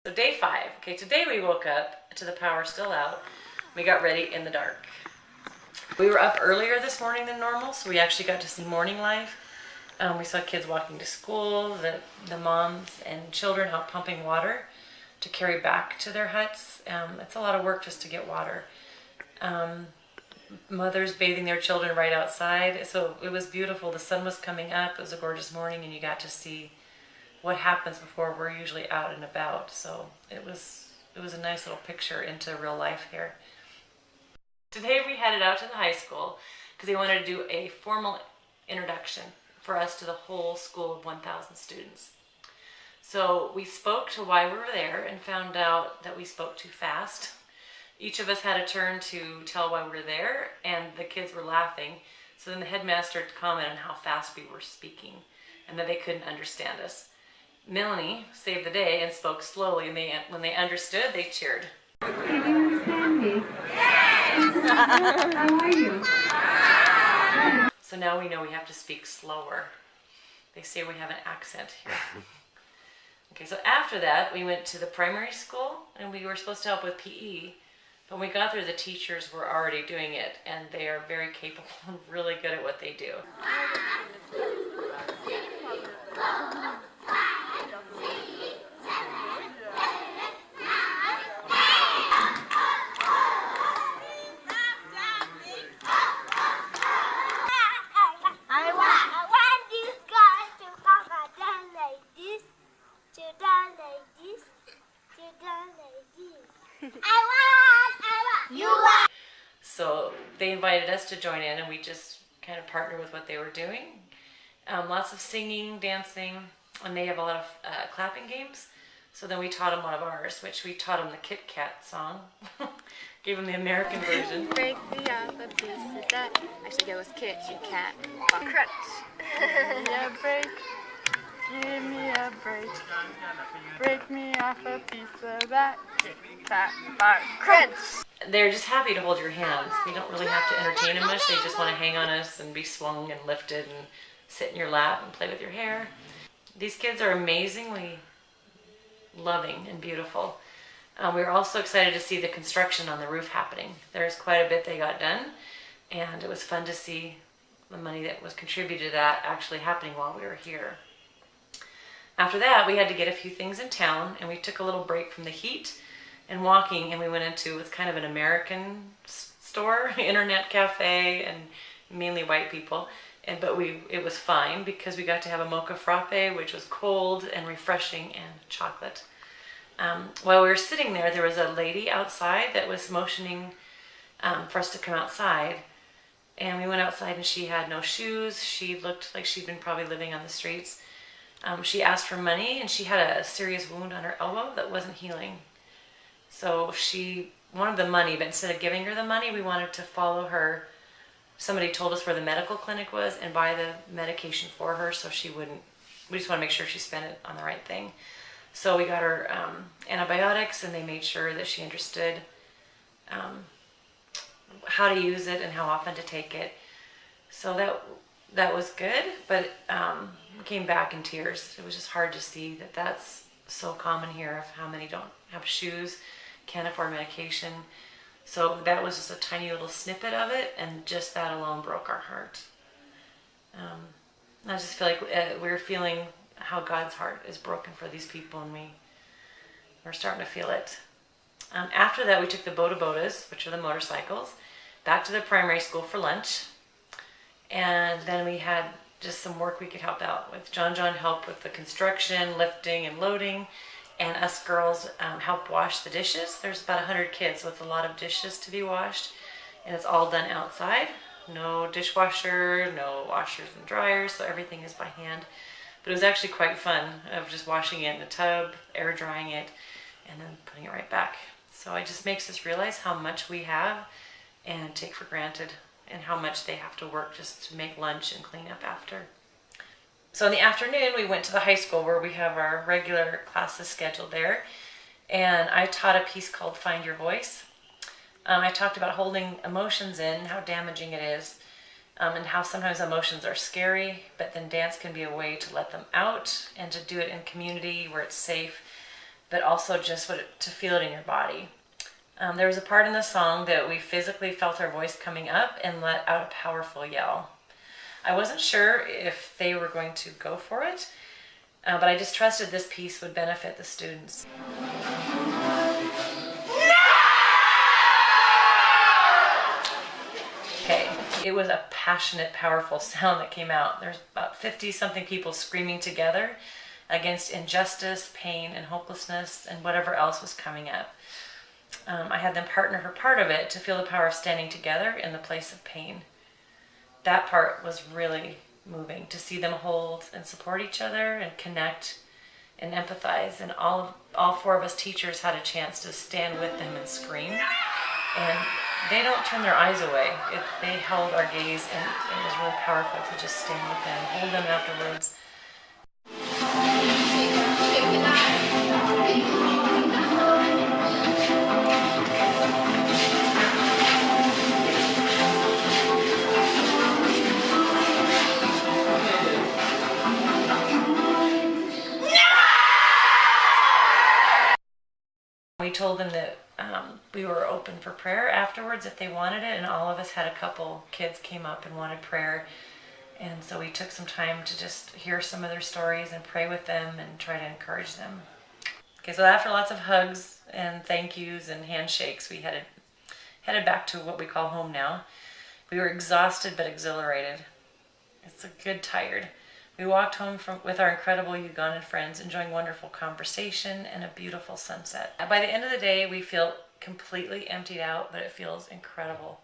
So day 5. Okay, today we woke up to the power still out. We got ready in the dark. We were up earlier this morning than normal, so we actually got to see morning life. We saw kids walking to school, the moms and children out pumping water to carry back to their huts. It's a lot of work just to get water. Mothers bathing their children right outside. So it was beautiful. The sun was coming up. It was a gorgeous morning, and you got to see what happens before we're usually out and about. So it was a nice little picture into real life here. Today we headed out to the high school because they wanted to do a formal introduction for us to the whole school of 1,000 students. So we spoke to why we were there and found out that we spoke too fast. Each of us had a turn to tell why we were there, and the kids were laughing. So then the headmaster commented on how fast we were speaking and that they couldn't understand us. Melanie saved the day and spoke slowly, and when they understood, they cheered. Can you understand me? Yes! How are you? So now we know we have to speak slower. They say we have an accent here. Okay, so after that, we went to the primary school, and we were supposed to help with PE. But when we got there, the teachers were already doing it, and they are very capable and really good at what they do. So they invited us to join in, and we just kind of partnered with what they were doing. Lots of singing, dancing, and they have a lot of clapping games. So then we taught them one of ours, which we taught them the Kit Kat song. Gave them the American version. Break me off a piece of that. Actually, it was Kit and Kat. Crunch. Yeah, break. Give me a break. Break me off a piece of that. Cat, Crunch. They're just happy to hold your hands. You don't really have to entertain them much. They just want to hang on us and be swung and lifted and sit in your lap and play with your hair. These kids are amazingly loving and beautiful. We were also excited to see the construction on the roof happening. There's quite a bit they got done, and it was fun to see the money that was contributed to that actually happening while we were here. After that, we had to get a few things in town, and we took a little break from the heat and walking, and we went into, it's kind of an American store, internet cafe, and mainly white people. But it was fine because we got to have a mocha frappe, which was cold and refreshing, and chocolate. While we were sitting there, there was a lady outside that was motioning for us to come outside. And we went outside, and she had no shoes. She looked like she'd been probably living on the streets. She asked for money, and she had a serious wound on her elbow that wasn't healing. So she wanted the money, but instead of giving her the money, we wanted to follow her. Somebody told us where the medical clinic was and buy the medication for her so she wouldn't, we just want to make sure she spent it on the right thing. So we got her antibiotics, and they made sure that she understood how to use it and how often to take it. So that was good, but we came back in tears. It was just hard to see that that's so common here, of how many don't have shoes, can't afford medication. So that was just a tiny little snippet of it, and just that alone broke our heart. I just feel like we're feeling how God's heart is broken for these people, and we're starting to feel it. After that, we took the boda-bodas, which are the motorcycles, back to the primary school for lunch. And then we had just some work we could help out with. John helped with the construction, lifting and loading, and us girls helped wash the dishes. There's about 100 kids, so it's a lot of dishes to be washed, and it's all done outside. No dishwasher, no washers and dryers, so everything is by hand. But it was actually quite fun of just washing it in a tub, air drying it, and then putting it right back. So it just makes us realize how much we have and take for granted, and how much they have to work just to make lunch and clean up after. So in the afternoon, we went to the high school where we have our regular classes scheduled there. And I taught a piece called Find Your Voice. I talked about holding emotions in, how damaging it is, and how sometimes emotions are scary, but then dance can be a way to let them out and to do it in community where it's safe. but also just to feel it in your body. There was a part in the song that we physically felt our voice coming up and let out a powerful yell. I wasn't sure if they were going to go for it, but I just trusted this piece would benefit the students. Okay, it was a passionate, powerful sound that came out. There's about 50-something people screaming together against injustice, pain, and hopelessness, and whatever else was coming up. I had them partner for part of it to feel the power of standing together in the place of pain. That part was really moving, to see them hold and support each other and connect and empathize. And all 4 of us teachers had a chance to stand with them and scream. And they don't turn their eyes away. They held our gaze, and it was really powerful to just stand with them, hold them afterwards. We told them that we were open for prayer afterwards if they wanted it, and all of us had a couple kids came up and wanted prayer, and so we took some time to just hear some of their stories and pray with them and try to encourage them. Okay, so after lots of hugs and thank yous and handshakes, we headed back to what we call home now. We were exhausted but exhilarated. It's a good tired. We walked home with our incredible Ugandan friends, enjoying wonderful conversation and a beautiful sunset. By the end of the day, we feel completely emptied out, but it feels incredible.